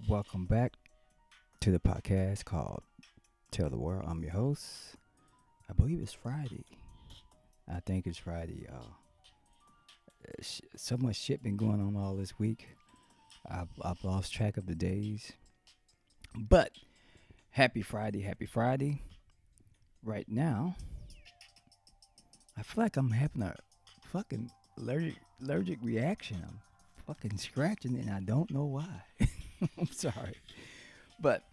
Welcome back to the podcast called Tell the World. I'm your host. I believe it's Friday. I think it's Friday, y'all. So much shit been going on all this week. I've lost track of the days. But happy Friday, happy Friday. Right now, I feel like I'm having a fucking allergic reaction. I'm fucking scratching and I don't know why. I'm sorry. But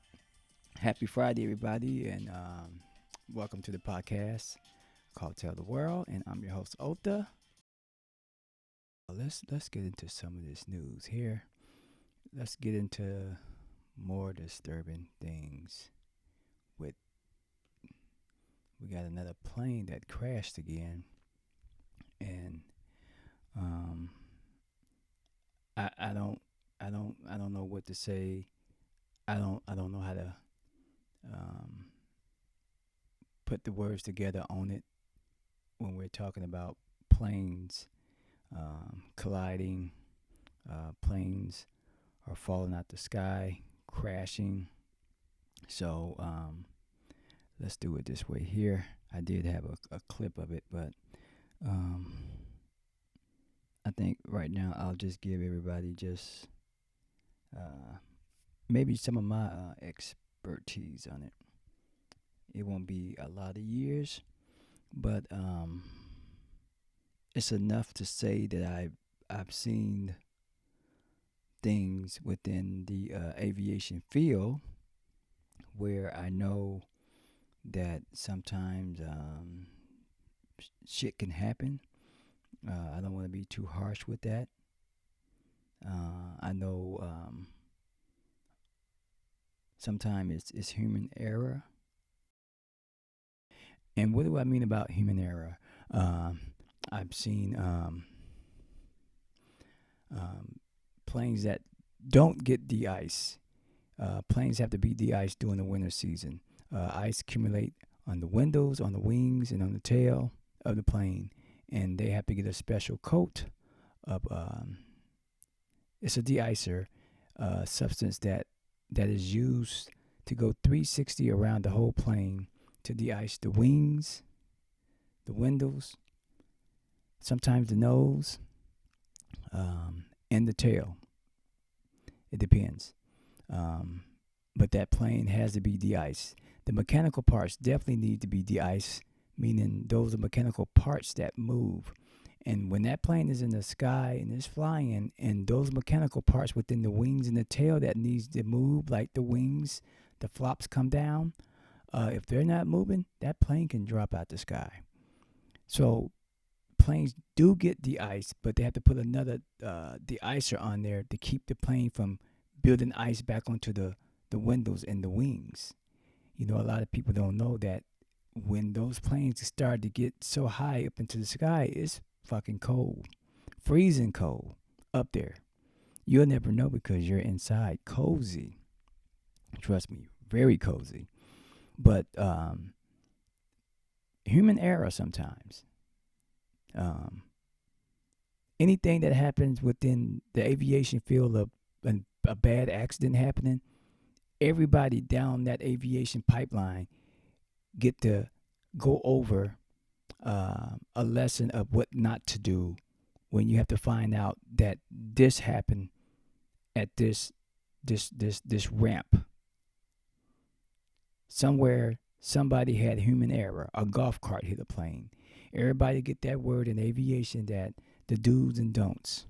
happy Friday, everybody, and welcome to the podcast called Tell the World. And I'm your host, Ota. Let's get into some of this news here. Let's get into more disturbing things. With we got another plane that crashed again, and um, I don't know what to say. I don't know how to um, put the words together on it when we're talking about planes colliding, planes are falling out the sky, crashing. So let's do it this way here. I did have a clip of it, but um, I think right now I'll just give everybody just uh, maybe some of my expertise on it. It won't be a lot of years, but it's enough to say that I've seen things within the aviation field where I know that sometimes shit can happen. I don't want to be too harsh with that. I know sometimes it's human error. And what do I mean about human error? Um, I've seen um, planes that don't get de-ice. Planes have to be de-iced during the winter season. Ice accumulate on the windows, on the wings, and on the tail of the plane, and they have to get a special coat of. It's a de-icer substance that is used to go 360 around the whole plane to de-ice the wings, the windows, sometimes the nose, and the tail. It depends. Um, but that plane has to be de-iced. The mechanical parts definitely need to be de-iced, meaning those are mechanical parts that move. And when that plane is in the sky and it's flying, and those mechanical parts within the wings and the tail that needs to move, like the wings, the flops come down. If they're not moving, that plane can drop out the sky. So planes do get de-iced, but they have to put another de-icer on there to keep the plane from building ice back onto the windows and the wings. You know, a lot of people don't know that when those planes start to get so high up into the sky, it's fucking cold, freezing cold up there. You'll never know because you're inside, cozy. Trust me, very cozy. But human error sometimes. Um, Anything that happens within the aviation field of a bad accident happening, everybody down that aviation pipeline get to go over a lesson of what not to do when you have to find out that this happened at this ramp somewhere. Somebody had human error. A golf cart hit a plane. Everybody get that word in aviation, that the do's and don'ts.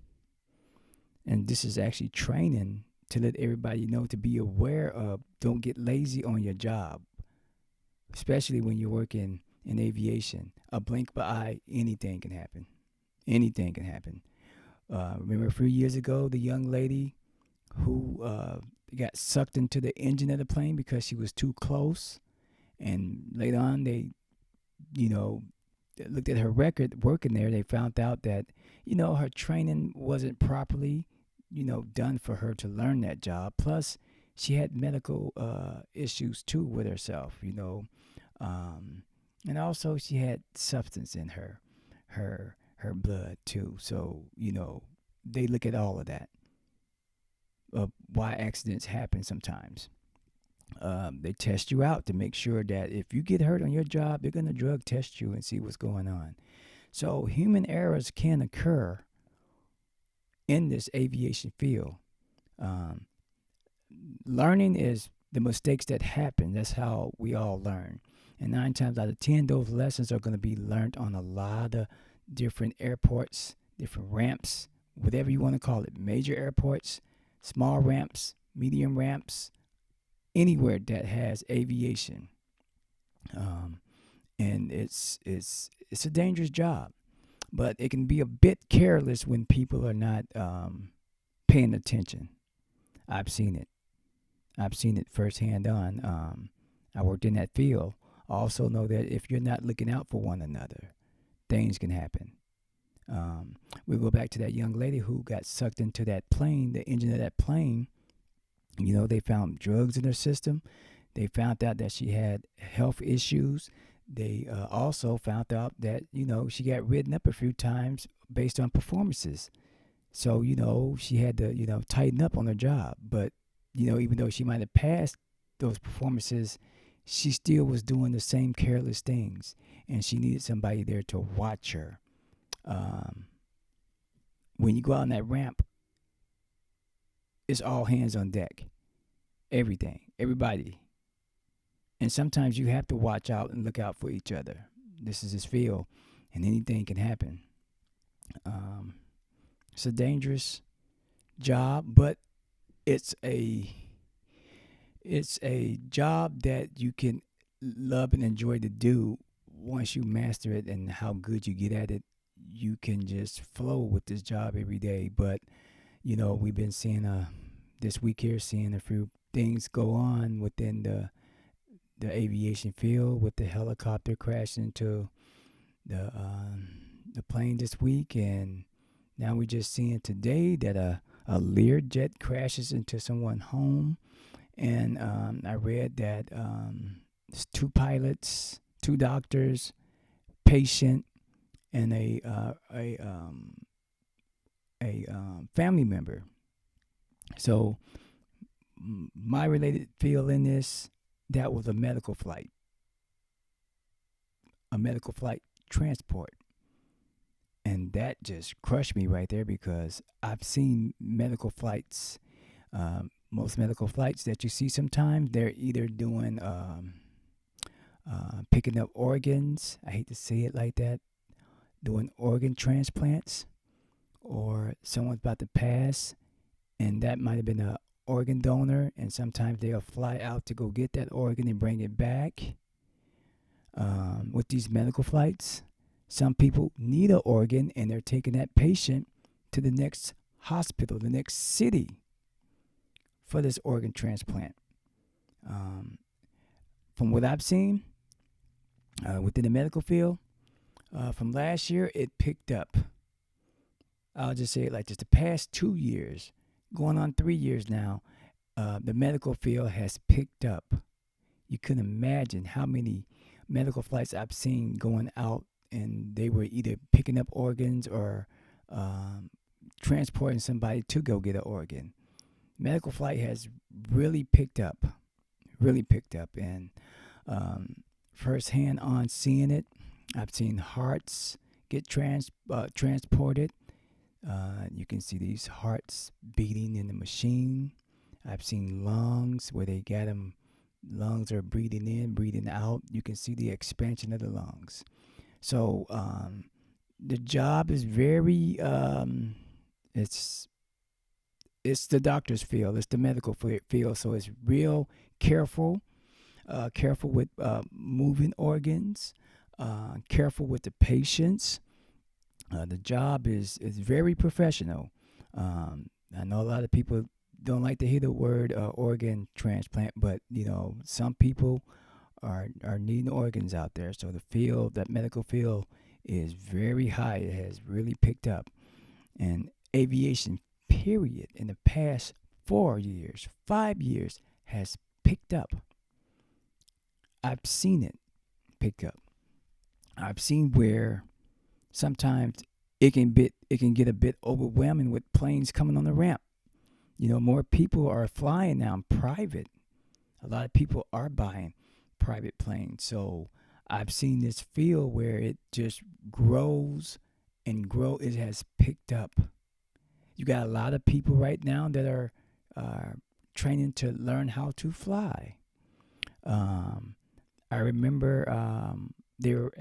And this is actually training to let everybody know to be aware of. Don't get lazy on your job, especially when you're working in aviation. A blink of an eye, anything can happen. Anything can happen. Remember a few years ago, the young lady who got sucked into the engine of the plane because she was too close, and later on they, you know, looked at her record working there. They found out that, her training wasn't properly, done for her to learn that job. Plus, she had medical issues too with herself, um, and also she had substance in her blood too. So they look at all of that. of why accidents happen sometimes. They test you out to make sure that if you get hurt on your job, they're going to drug test you and see what's going on. So human errors can occur in this aviation field. Um, Learning is the mistakes that happen. That's how we all learn. And 9 times out of 10, those lessons are going to be learned on a lot of different airports, different ramps, whatever you want to call it. Major airports, small ramps, medium ramps, anywhere that has aviation. Um, and it's a dangerous job, but it can be a bit careless when people are not paying attention. I've seen it. I've seen it firsthand on. I worked in that field. I also know that if you're not looking out for one another, things can happen. We go back to that young lady who got sucked into that plane, the engine of that plane. You know, they found drugs in her system. They found out that she had health issues. They also found out that, she got ridden up a few times based on performances. So, she had to, tighten up on her job. But, even though she might have passed those performances, she still was doing the same careless things. And she needed somebody there to watch her. When you go out on that ramp, it's all hands on deck. Everything, everybody. And sometimes you have to watch out and look out for each other. This is his field, and anything can happen. Um, it's a dangerous job, but it's a job that you can love and enjoy to do. Once you master it and how good you get at it, you can just flow with this job every day. But we've been seeing this week here, seeing a few things go on within the aviation field, with the helicopter crashing into the plane this week, and now we're just seeing today that a Learjet crashes into someone's home. And I read that it's 2 pilots, 2 doctors, patient, and a family member. So my related field in this, that was a medical flight transport. And that just crushed me right there, because I've seen medical flights. Most medical flights that you see sometimes, they're either doing picking up organs. I hate to say it like that. Doing organ transplants, or someone's about to pass, and that might have been a organ donor, and sometimes they'll fly out to go get that organ and bring it back. With these medical flights, some people need an organ, and they're taking that patient to the next hospital, the next city, for this organ transplant. From what I've seen within the medical field, from last year, it picked up. I'll just say it like this: the past 2 years, going on 3 years now, the medical field has picked up. You couldn't imagine how many medical flights I've seen going out, and they were either picking up organs or transporting somebody to go get an organ. Medical flight has really picked up, and firsthand on seeing it, I've seen hearts get transported. You can see these hearts beating in the machine. I've seen lungs where they got them. Lungs are breathing in, breathing out. You can see the expansion of the lungs. So the job is very. It's the doctor's field. It's the medical field. So it's real careful. Careful with moving organs. Careful with the patients. The job is very professional. I know a lot of people don't like to hear the word organ transplant, but some people are needing organs out there. So the field, that medical field, is very high. It has really picked up, and aviation, period, in the past 4 years, 5 years, has picked up. I've seen it pick up. I've seen where sometimes it can get a bit overwhelming with planes coming on the ramp. More people are flying now private. A lot of people are buying private planes. So I've seen this field where it just grows and grow. It has picked up. You got a lot of people right now that are uh, training to learn how to fly. Um, I remember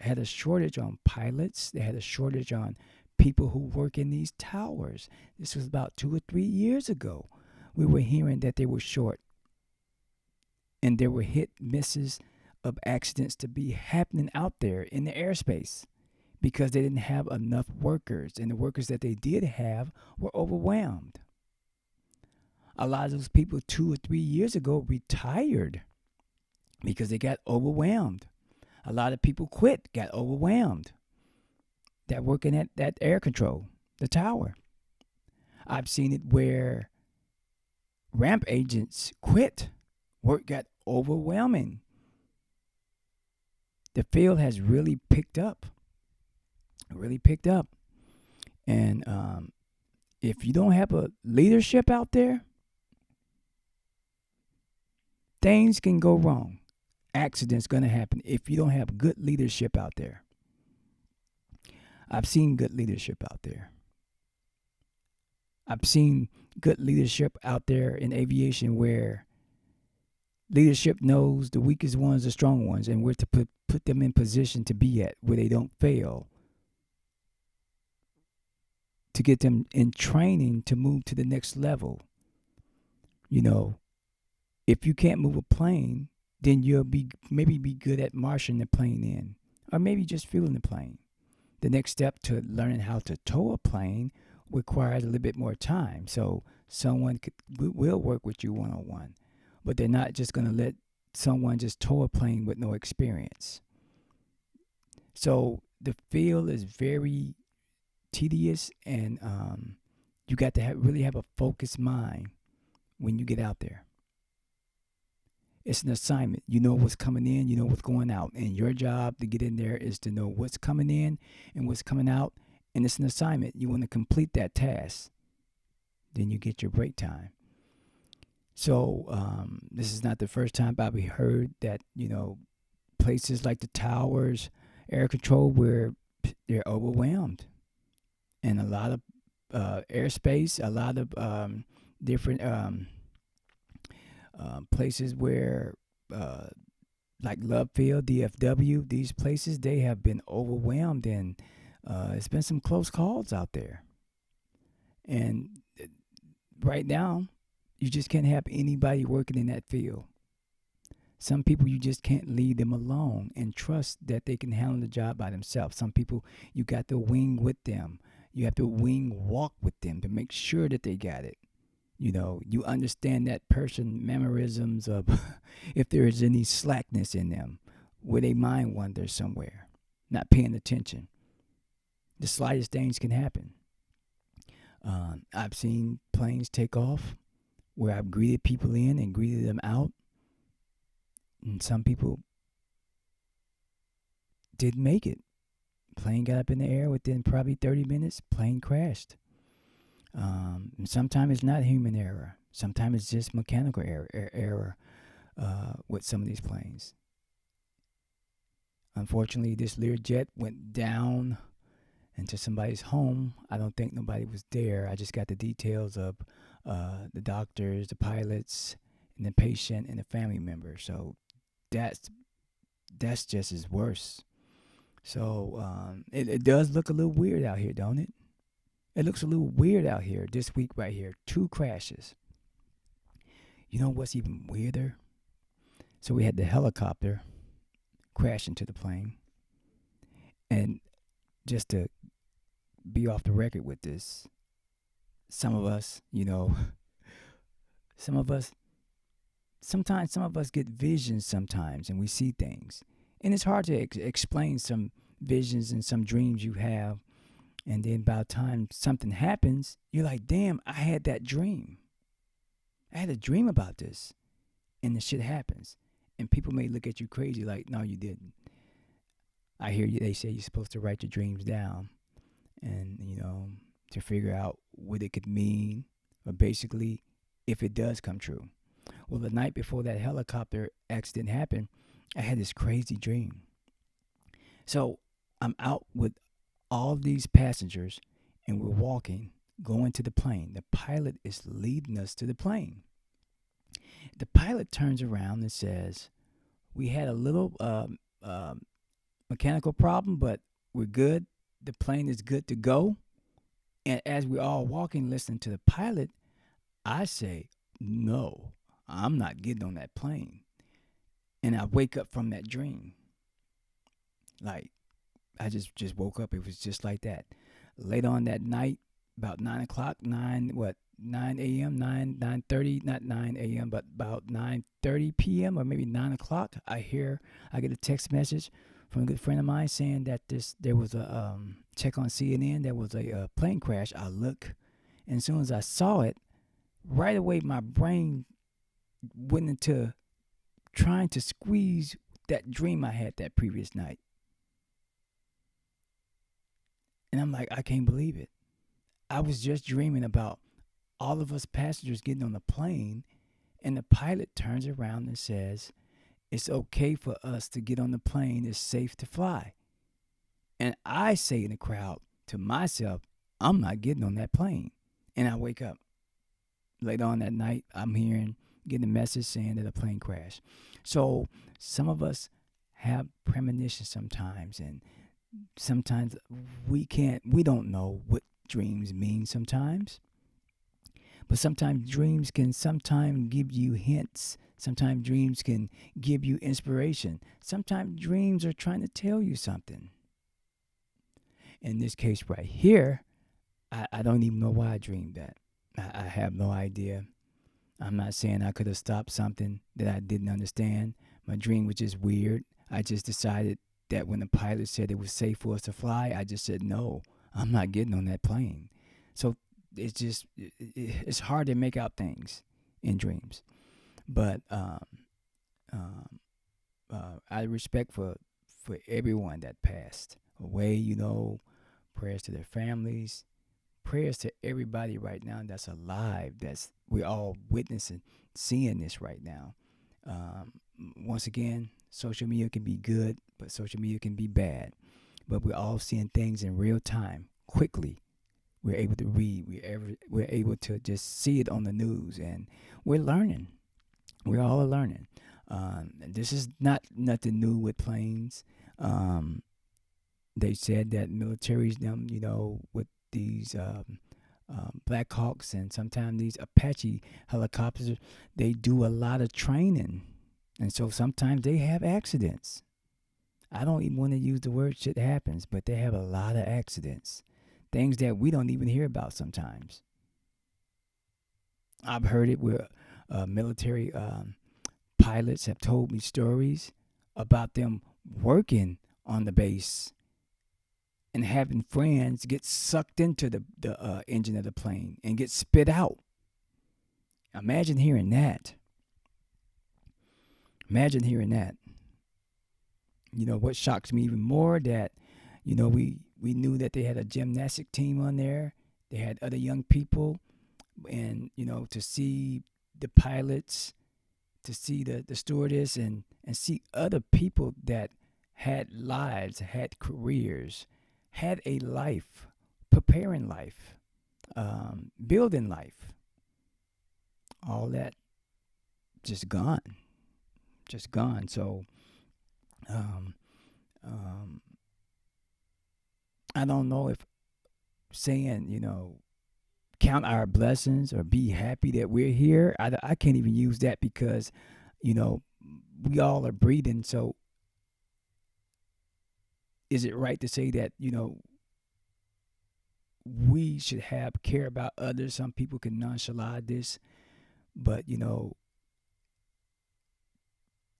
had a shortage on pilots. They had a shortage on people who work in these towers. This was about 2 or 3 years ago. We were hearing that they were short, and there were hit misses of accidents to be happening out there in the airspace because they didn't have enough workers, and the workers that they did have were overwhelmed. A lot of those people 2 or 3 years ago retired because they got overwhelmed. A lot of people quit, got overwhelmed, that working at that air control, the tower. I've seen it where ramp agents quit. Work got overwhelming. The field has really picked up, really picked up. And if you don't have a leadership out there, things can go wrong. Accidents going to happen if you don't have good leadership out there. I've seen good leadership out there. I've seen good leadership out there in aviation where leadership knows the weakest ones, the strong ones, and where to put them in position to be at where they don't fail. To get them in training to move to the next level. If you can't move a plane, then you'll maybe be good at marshing the plane in, or maybe just fueling the plane. The next step to learning how to tow a plane requires a little bit more time. So someone will work with you one-on-one, but they're not just going to let someone just tow a plane with no experience. So the field is very tedious, and you got to really have a focused mind when you get out there. It's an assignment. You know what's coming in, you know what's going out. And your job to get in there is to know what's coming in and what's coming out. And it's an assignment. You want to complete that task. Then you get your break time. So this is not the first time I've heard that, places like the towers, air control, where they're overwhelmed. And a lot of airspace, a lot of different places where, like Love Field, DFW, these places, they have been overwhelmed, and it's been some close calls out there. And right now, you just can't have anybody working in that field. Some people, you just can't leave them alone and trust that they can handle the job by themselves. Some people, you got to wing with them. You have to wing walk with them to make sure that they got it. You understand that person memorisms of if there is any slackness in them, where they mind wanders somewhere, not paying attention. The slightest things can happen. I've seen planes take off where I've greeted people in and greeted them out, and some people didn't make it. Plane got up in the air within probably 30 minutes. Plane crashed. Sometimes it's not human error. Sometimes it's just mechanical error with some of these planes. Unfortunately, this Learjet went down into somebody's home. I don't think nobody was there. I just got the details of the doctors, the pilots, and the patient and the family member. So that's just as worse. So it does look a little weird out here, don't it? It looks a little weird out here this week right here. 2 crashes. You know what's even weirder? So we had the helicopter crash into the plane. And just to be off the record with this, some of us, sometimes some of us get visions sometimes, and we see things. And it's hard to explain some visions and some dreams you have. And then by the time something happens, you're like, damn, I had that dream. I had a dream about this. And the shit happens. And people may look at you crazy like, no, you didn't. I hear you. They say you're supposed to write your dreams down. And, to figure out what it could mean. Or basically, if it does come true. Well, the night before that helicopter accident happened, I had this crazy dream. So I'm out with all these passengers and we're walking, going to the plane. The pilot is leading us to the plane. The pilot turns around and says, "We had a little mechanical problem, but we're good. The plane is good to go." And as we're all walking, listening to the pilot, I say, "No, I'm not getting on that plane." And I wake up from that dream. Like, I just woke up. It was just like that. Later on that night, about 9 o'clock, 9 a.m., 9:30, not 9 a.m., but about 9:30 p.m. or maybe 9 o'clock. I get a text message from a good friend of mine saying that there was a check on CNN. There was a plane crash. I look, and as soon as I saw it, right away my brain went into trying to squeeze that dream I had that previous night. And I'm like, I can't believe it. I was just dreaming about all of us passengers getting on the plane, and the pilot turns around and says, "It's okay for us to get on the plane. It's safe to fly." And I say in the crowd to myself, "I'm not getting on that plane." And I wake up. Later on that night, getting a message saying that a plane crashed. So some of us have premonitions sometimes, and sometimes we don't know what dreams mean sometimes. But sometimes dreams can sometimes give you hints. Sometimes dreams can give you inspiration. Sometimes dreams are trying to tell you something. In this case right here, I don't even know why I dreamed that. I have no idea. I'm not saying I could have stopped something that I didn't understand. My dream was just weird. I just decided that when the pilot said it was safe for us to fly, I just said, no, I'm not getting on that plane. So it's hard to make out things in dreams. But I respect for everyone that passed away, prayers to their families, prayers to everybody right now that's alive, that's we're all witnessing, seeing this right now. Um, Once again, social media can be good, but social media can be bad. But we're all seeing things in real time, quickly. We're able to read. We're able to just see it on the news, and we're learning. We're all learning. This is not nothing new with planes. Um, they said that militaries, with these Black Hawks and sometimes these Apache helicopters, they do a lot of training. And so sometimes they have accidents. I don't even want to use the word shit happens, but they have a lot of accidents. Things that we don't even hear about sometimes. I've heard it where military pilots have told me stories about them working on the base and having friends get sucked into the engine of the plane and get spit out. Imagine hearing that. Imagine hearing that. What shocks me even more that, we knew that they had a gymnastic team on there. They had other young people, and to see the pilots, to see the stewardess, and see other people that had lives, had careers, had a life, preparing life, building life. All that just gone, just gone. So, um, um, I don't know if saying, count our blessings or be happy that we're here. I can't even use that because, we all are breathing. So is it right to say that, we should have care about others? Some people can nonchalant this, but,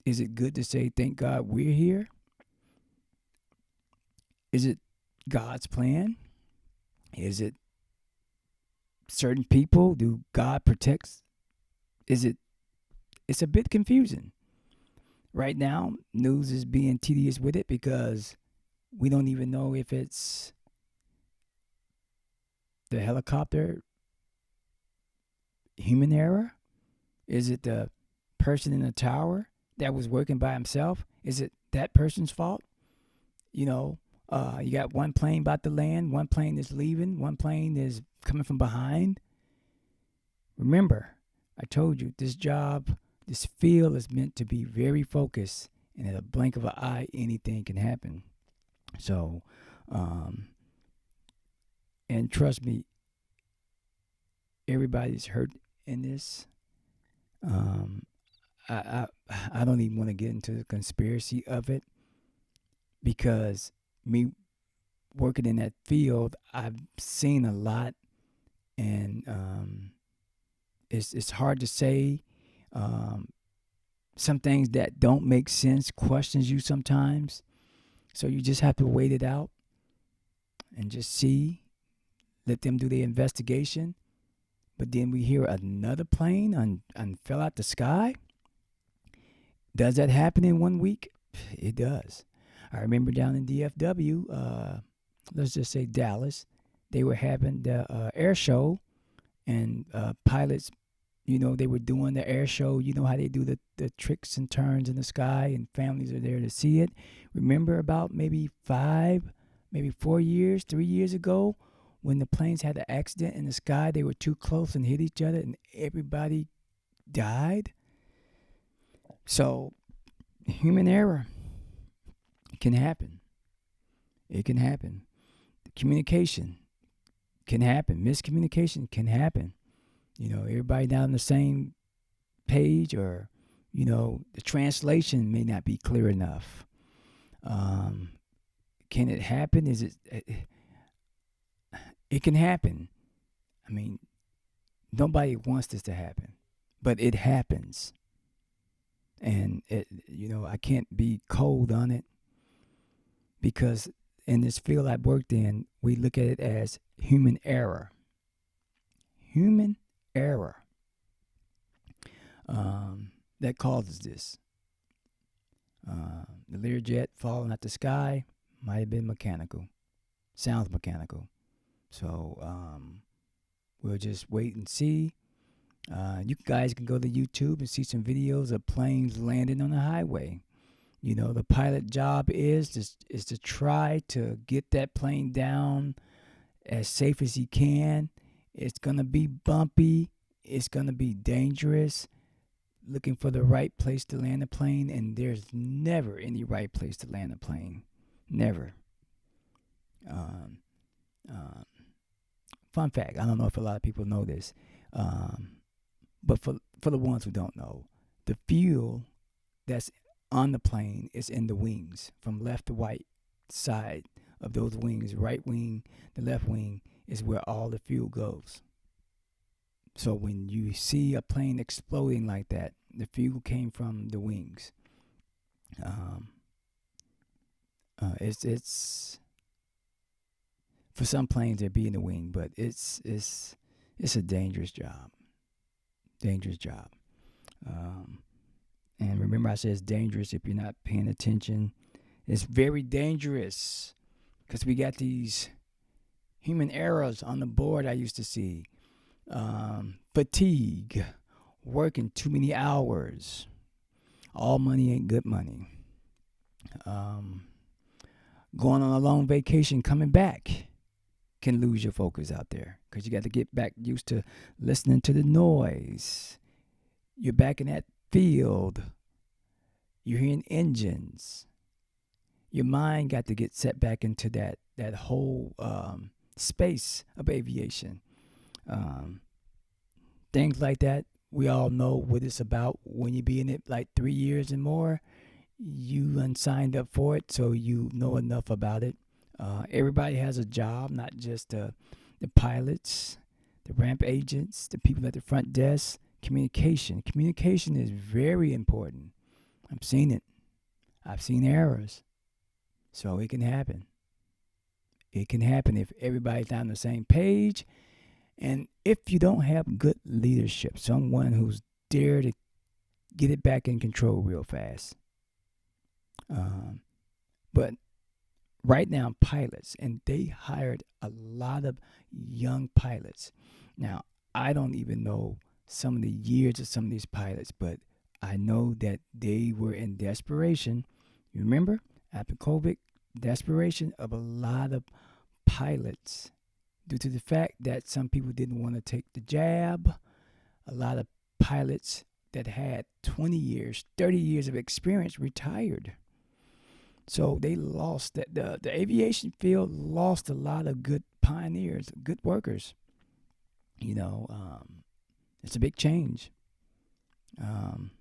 is it good to say, thank God we're here? Is it God's plan? Is it certain people? Do God protects? It's a bit confusing. Right now, news is being tedious with it because we don't even know if it's the helicopter human error Is it the person in the tower that was working by himself? Is it that person's fault? You know, you got one plane about to land, one plane is leaving, one plane is coming from behind. Remember, I told you this job, this field is meant to be very focused, and at a blink of an eye, anything can happen. So, um, and trust me, everybody's hurt in this. Um, I don't even want to get into the conspiracy of it because me working in that field, I've seen a lot, and it's hard to say. Um, some things that don't make sense questions you sometimes, so you just have to wait it out and just see. Let them do the investigation. But then we hear another plane fell out the sky. Does that happen in 1 week? It does. I remember down in DFW, let's just say Dallas, they were having the air show, and pilots, they were doing the air show. You know how they do the tricks and turns in the sky, and families are there to see it. Remember about maybe 4 years, 3 years ago, when the planes had an accident in the sky, they were too close and hit each other, and everybody died. So, human error can happen. It can happen. Communication can happen. Miscommunication can happen. Everybody not on the same page, or, the translation may not be clear enough. Can it happen? It can happen. I mean, nobody wants this to happen, but it happens. And I can't be cold on it, because in this field I worked in, we look at it as human error. Human error that causes this. The Learjet falling out the sky might have been mechanical. Sounds mechanical. So we'll just wait and see. You guys can go to YouTube and see some videos of planes landing on the highway. The pilot job is to try to get that plane down as safe as he can. It's going to be bumpy. It's going to be dangerous. Looking for the right place to land a plane, and there's never any right place to land a plane. Never. Fun fact, I don't know if a lot of people know this, but for the ones who don't know, the fuel that's on the plane is in the wings, from left to right side of those wings. Right wing, the left wing is where all the fuel goes. So when you see a plane exploding like that, the fuel came from the wings. It's for some planes they'd be in the wing, but it's a dangerous job. Dangerous job. And remember, I said it's dangerous if you're not paying attention. It's very dangerous because we got these human errors on the board I used to see. Fatigue, working too many hours. All money ain't good money. Going on a long vacation, coming back can lose your focus out there because you got to get back used to listening to the noise. You're back in that field. You're hearing engines. Your mind got to get set back into that whole space of aviation. Things like that, we all know what it's about. When you be in it like 3 years and more, you unsigned up for it, so you know enough about it. Everybody has a job, not just the pilots, the ramp agents, the people at the front desk. Communication is very important. I've seen it. I've seen errors. So it can happen. It can happen if everybody's not on the same page, and if you don't have good leadership, someone who's there to get it back in control real fast. But right now, pilots, and they hired a lot of young pilots. Now, I don't even know some of the years of some of these pilots, but I know that they were in desperation. You remember, after COVID, desperation of a lot of pilots due to the fact that some people didn't want to take the jab. A lot of pilots that had 20 years, 30 years of experience retired. So they lost that the aviation field lost a lot of good pioneers, good workers. You know, it's a big change. Um,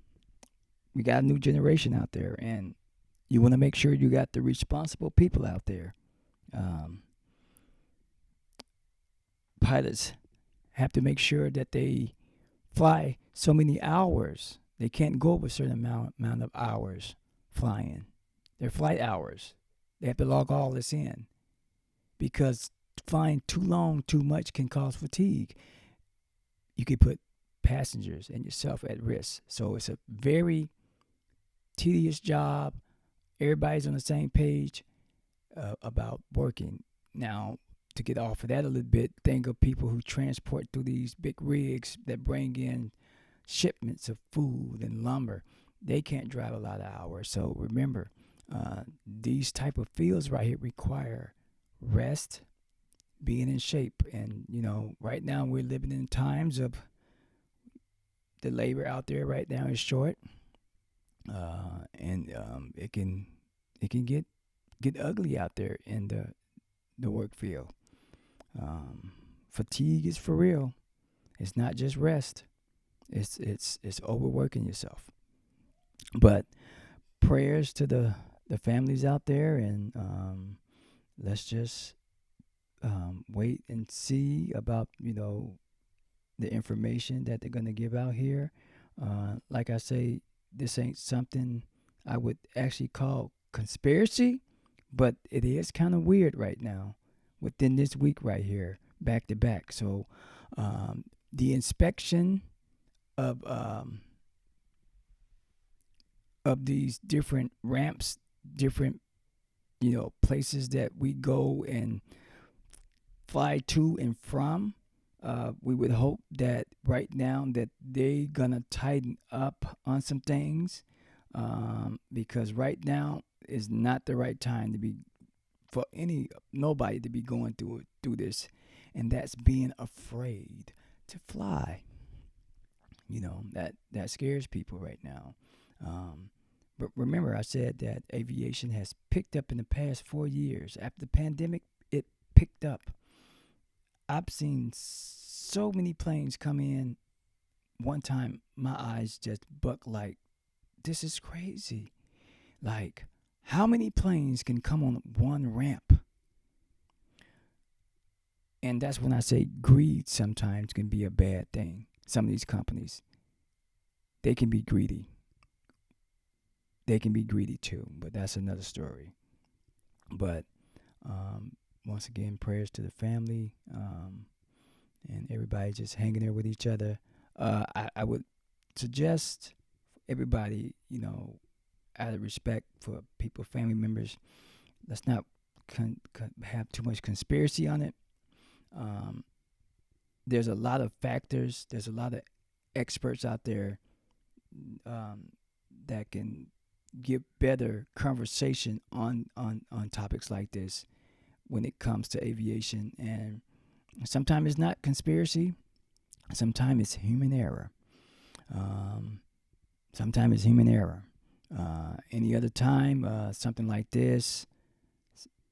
we got a new generation out there, and you want to make sure you got the responsible people out there. Um, Pilots have to make sure that they fly so many hours. They can't go over a certain amount of hours flying. Their flight hours. They have to log all this in because flying too long, too much can cause fatigue. You could put passengers and yourself at risk. So it's a very tedious job. Everybody's on the same page about working. Now, to get off of that a little bit, think of people who transport through these big rigs that bring in shipments of food and lumber. They can't drive a lot of hours. So remember, these type of fields right here require rest, being in shape. And, right now we're living in times of the labor out there right now is short. And it can get ugly out there in the work field. Fatigue is for real. It's not just rest. It's overworking yourself. But prayers to the families out there, and let's just wait and see about the information that they're gonna give out here. Like I say, this ain't something I would actually call conspiracy, but it is kind of weird right now within this week right here, back to back. So the inspection of these different ramps, different places that we go and fly to and from. We would hope that right now that they gonna tighten up on some things, because right now is not the right time to be for nobody to be going through this, and that's being afraid to fly. That scares people right now. But remember, I said that aviation has picked up in the past 4 years. After the pandemic, it picked up. I've seen so many planes come in. One time, my eyes just bucked like, this is crazy. Like, how many planes can come on one ramp? And that's when I say greed sometimes can be a bad thing. Some of these companies, they can be greedy. They can be greedy too, but that's another story. But once again, prayers to the family, and everybody just hanging there with each other. I would suggest everybody, out of respect for people, family members, let's not have too much conspiracy on it. There's a lot of factors. There's a lot of experts out there that can give better conversation on topics like this when it comes to aviation. And sometimes it's not conspiracy. Sometimes it's human error. Sometimes it's human error. Any other time, something like this,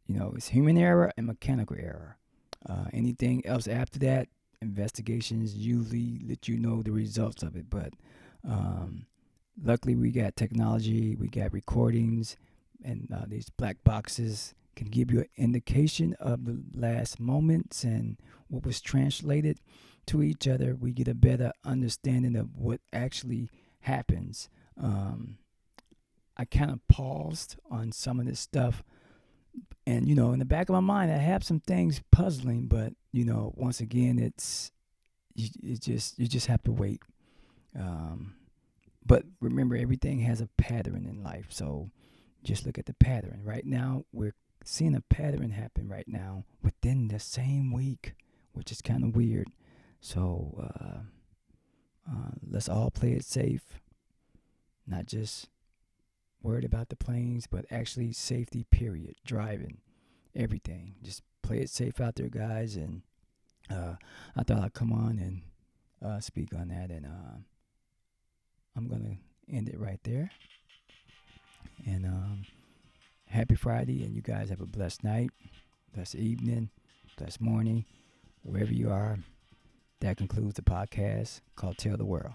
it's human error and mechanical error. Anything else after that, investigations usually let you know the results of it. But luckily, we got technology, we got recordings, and these black boxes can give you an indication of the last moments and what was translated to each other. We get a better understanding of what actually happens. I kind of paused on some of this stuff, and in the back of my mind, I have some things puzzling, but once again, it's you just have to wait. But remember, everything has a pattern in life, so just look at the pattern. Right now, we're seeing a pattern happen right now within the same week, which is kind of weird. So Let's all play it safe, not just worried about the planes, but actually safety, period. Driving, everything. Just play it safe out there, guys. And I thought I'd come on and speak on that. And I'm going to end it right there. And happy Friday. And you guys have a blessed night, blessed evening, blessed morning, wherever you are. That concludes the podcast called Tell the World.